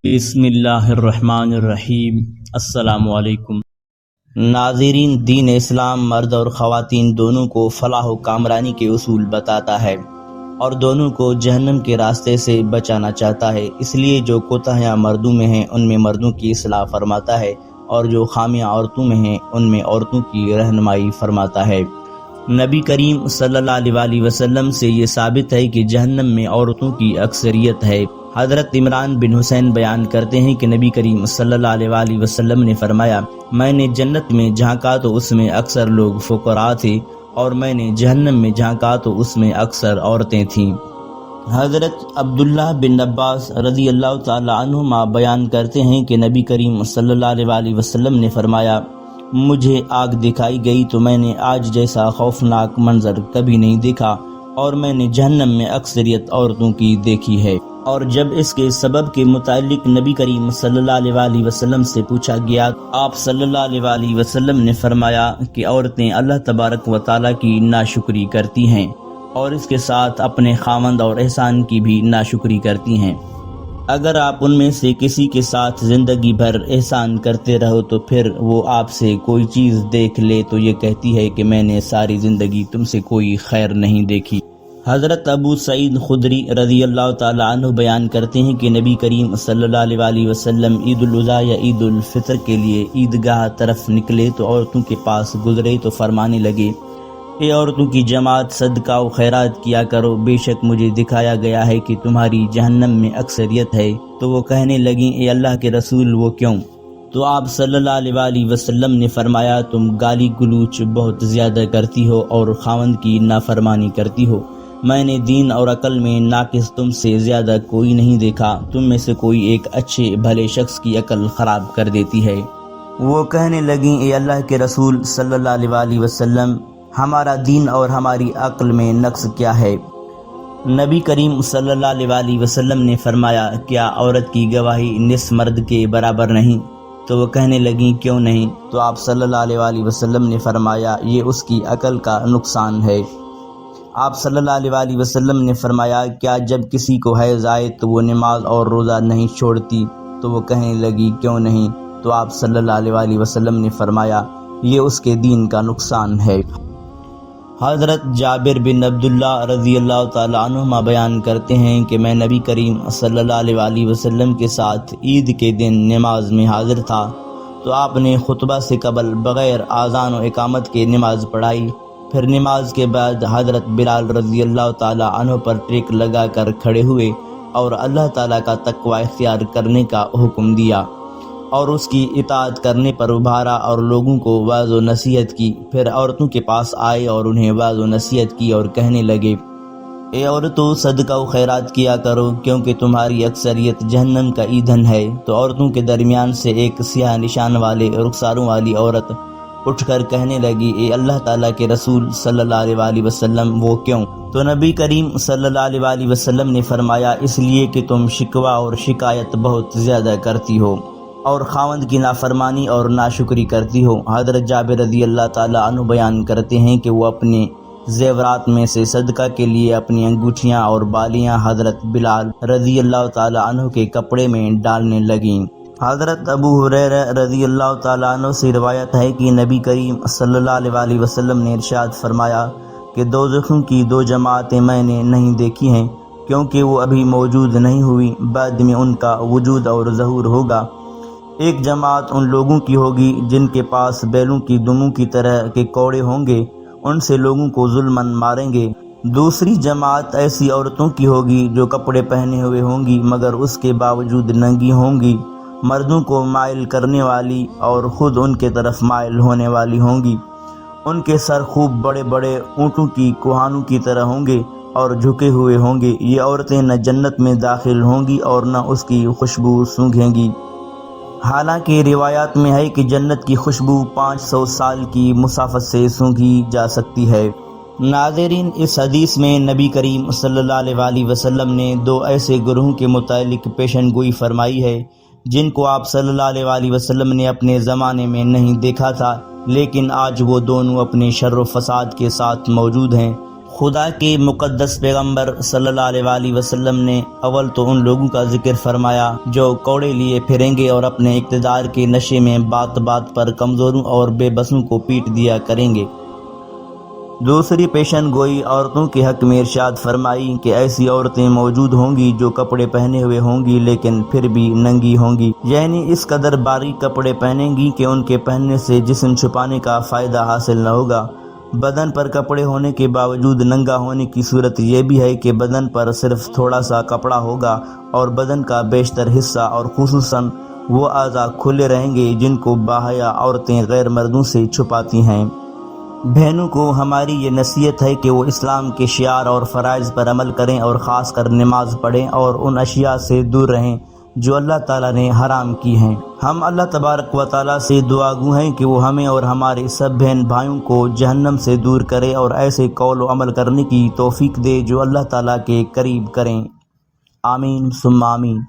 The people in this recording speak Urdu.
بسم اللہ الرحمن الرحیم۔ السلام علیکم ناظرین، دین اسلام مرد اور خواتین دونوں کو فلاح و کامرانی کے اصول بتاتا ہے اور دونوں کو جہنم کے راستے سے بچانا چاہتا ہے۔ اس لیے جو کوتاہیاں مردوں میں ہیں ان میں مردوں کی اصلاح فرماتا ہے اور جو خامیاں عورتوں میں ہیں ان میں عورتوں کی رہنمائی فرماتا ہے۔ نبی کریم صلی اللہ علیہ وسلم سے یہ ثابت ہے کہ جہنم میں عورتوں کی اکثریت ہے۔ حضرت عمران بن حسین بیان کرتے ہیں کہ نبی کریم صلی اللہ علیہ وسلم نے فرمایا، میں نے جنت میں جھانکا تو اس میں اکثر لوگ فقراء تھے اور میں نے جہنم میں جھانکا تو اس میں اکثر عورتیں تھیں۔ حضرت عبداللہ بن عباس رضی اللہ تعالی عنہما بیان کرتے ہیں کہ نبی کریم صلی اللہ علیہ وسلم نے فرمایا، مجھے آگ دکھائی گئی تو میں نے آج جیسا خوفناک منظر کبھی نہیں دیکھا اور میں نے جہنم میں اکثریت عورتوں کی دیکھی ہے۔ اور جب اس کے سبب کے متعلق نبی کریم صلی اللہ علیہ وسلم سے پوچھا گیا، آپ صلی اللہ علیہ وسلم نے فرمایا کہ عورتیں اللہ تبارک و تعالیٰ کی ناشکری کرتی ہیں اور اس کے ساتھ اپنے خاوند اور احسان کی بھی ناشکری کرتی ہیں۔ اگر آپ ان میں سے کسی کے ساتھ زندگی بھر احسان کرتے رہو تو پھر وہ آپ سے کوئی چیز دیکھ لے تو یہ کہتی ہے کہ میں نے ساری زندگی تم سے کوئی خیر نہیں دیکھی۔ حضرت ابو سعید خدری رضی اللہ تعالی عنہ بیان کرتے ہیں کہ نبی کریم صلی اللہ علیہ وسلم عید الاضحیٰ یا عید الفطر کے لیے عیدگاہ طرف نکلے تو عورتوں کے پاس گزرے تو فرمانے لگے، اے عورتوں کی جماعت، صدقہ و خیرات کیا کرو، بے شک مجھے دکھایا گیا ہے کہ تمہاری جہنم میں اکثریت ہے۔ تو وہ کہنے لگیں، اے اللہ کے رسول وہ کیوں؟ تو آپ صلی اللہ علیہ وسلم نے فرمایا، تم گالی گلوچ بہت زیادہ کرتی ہو اور خاوند کی نافرمانی کرتی ہو۔ میں نے دین اور عقل میں ناقص تم سے زیادہ کوئی نہیں دیکھا، تم میں سے کوئی ایک اچھے بھلے شخص کی عقل خراب کر دیتی ہے۔ وہ کہنے لگیں، اے اللہ کے رسول صلی اللہ علیہ وسلم، ہمارا دین اور ہماری عقل میں نقص کیا ہے؟ نبی کریم صلی اللہ علیہ وسلم نے فرمایا، کیا عورت کی گواہی نصف مرد کے برابر نہیں؟ تو وہ کہنے لگیں، کیوں نہیں؟ تو آپ صلی اللہ علیہ وسلم نے فرمایا، یہ اس کی عقل کا نقصان ہے۔ آپ صلی اللہ علیہ وسلم نے فرمایا، کیا جب کسی کو حیض آئے تو وہ نماز اور روزہ نہیں چھوڑتی؟ تو وہ کہنے لگی، کیوں نہیں؟ تو آپ صلی اللہ علیہ وسلم نے فرمایا، یہ اس کے دین کا نقصان ہے۔ حضرت جابر بن عبداللہ رضی اللہ تعالی عنہما بیان کرتے ہیں کہ میں نبی کریم صلی اللہ علیہ وسلم کے ساتھ عید کے دن نماز میں حاضر تھا تو آپ نے خطبہ سے قبل بغیر اذان و اقامت کے نماز پڑھائی۔ پھر نماز کے بعد حضرت بلال رضی اللہ تعالی عنہ پر ٹیک لگا کر کھڑے ہوئے اور اللہ تعالیٰ کا تقوی اختیار کرنے کا حکم دیا اور اس کی اطاعت کرنے پر ابھارا اور لوگوں کو واعظ و نصیحت کی۔ پھر عورتوں کے پاس آئے اور انہیں واعظ و نصیحت کی اور کہنے لگے، اے عورتوں، صدقہ و خیرات کیا کرو کیونکہ تمہاری اکثریت جہنم کا ایندھن ہے۔ تو عورتوں کے درمیان سے ایک سیاہ نشان والے رخساروں والی عورت اٹھ کر کہنے لگی، اے اللہ تعالیٰ کے رسول صلی اللہ علیہ وسلم وہ کیوں؟ تو نبی کریم صلی اللہ علیہ وسلم نے فرمایا، اس لیے کہ تم شکوہ اور شکایت بہت زیادہ کرتی ہو اور خاوند کی نافرمانی اور ناشکری کرتی ہو۔ حضرت جابر رضی اللہ تعالی عنہ بیان کرتے ہیں کہ وہ اپنے زیورات میں سے صدقہ کے لیے اپنی انگوٹھیاں اور بالیاں حضرت بلال رضی اللہ تعالی عنہ کے کپڑے میں ڈالنے لگیں۔ حضرت ابو ہریرہ رضی اللہ تعالیٰ عنہ سے روایت ہے کہ نبی کریم صلی اللہ علیہ وسلم نے ارشاد فرمایا کہ دوزخوں کی دو جماعتیں میں نے نہیں دیکھی ہیں کیونکہ وہ ابھی موجود نہیں ہوئی، بعد میں ان کا وجود اور ظہور ہوگا۔ ایک جماعت ان لوگوں کی ہوگی جن کے پاس بیلوں کی دموں کی طرح کے کوڑے ہوں گے، ان سے لوگوں کو ظلماً ماریں گے۔ دوسری جماعت ایسی عورتوں کی ہوگی جو کپڑے پہنے ہوئے ہوں گی مگر اس کے باوجود ننگی ہوں گی، مردوں کو مائل کرنے والی اور خود ان کے طرف مائل ہونے والی ہوں گی۔ ان کے سر خوب بڑے بڑے اونٹوں کی کوہانوں کی طرح ہوں گے اور جھکے ہوئے ہوں گے۔ یہ عورتیں نہ جنت میں داخل ہوں گی اور نہ اس کی خوشبو سونگھیں گی، حالانکہ روایات میں ہے کہ جنت کی خوشبو 500 سال کی مسافت سے سونگھی جا سکتی ہے۔ ناظرین، اس حدیث میں نبی کریم صلی اللہ علیہ وسلم نے دو ایسے گروہوں کے متعلق پیشن گوئی فرمائی ہے جن کو آپ صلی اللہ علیہ وسلم نے اپنے زمانے میں نہیں دیکھا تھا، لیکن آج وہ دونوں اپنے شر و فساد کے ساتھ موجود ہیں۔ خدا کے مقدس پیغمبر صلی اللہ علیہ وآلہ وسلم نے اول تو ان لوگوں کا ذکر فرمایا جو کوڑے لیے پھریں گے اور اپنے اقتدار کے نشے میں بات بات پر کمزوروں اور بے بسوں کو پیٹ دیا کریں گے۔ دوسری پیشن گوئی عورتوں کے حق میں ارشاد فرمائی کہ ایسی عورتیں موجود ہوں گی جو کپڑے پہنے ہوئے ہوں گی لیکن پھر بھی ننگی ہوں گی، یعنی اس قدر باریک کپڑے پہنیں گی کہ ان کے پہننے سے جسم چھپانے کا فائدہ حاصل نہ ہوگا۔ بدن پر کپڑے ہونے کے باوجود ننگا ہونے کی صورت یہ بھی ہے کہ بدن پر صرف تھوڑا سا کپڑا ہوگا اور بدن کا بیشتر حصہ اور خصوصاً وہ اعضاء کھلے رہیں گے جن کو باحیا عورتیں غیر مردوں سے چھپاتی ہیں۔ بہنوں کو ہماری یہ نصیحت ہے کہ وہ اسلام کے شعار اور فرائض پر عمل کریں اور خاص کر نماز پڑھیں اور ان اشیاء سے دور رہیں جو اللہ تعالیٰ نے حرام کی ہیں۔ ہم اللہ تبارک و تعالیٰ سے دعا گو ہیں کہ وہ ہمیں اور ہمارے سب بہن بھائیوں کو جہنم سے دور کرے اور ایسے قول و عمل کرنے کی توفیق دے جو اللہ تعالیٰ کے قریب کریں۔ آمین ثم آمین۔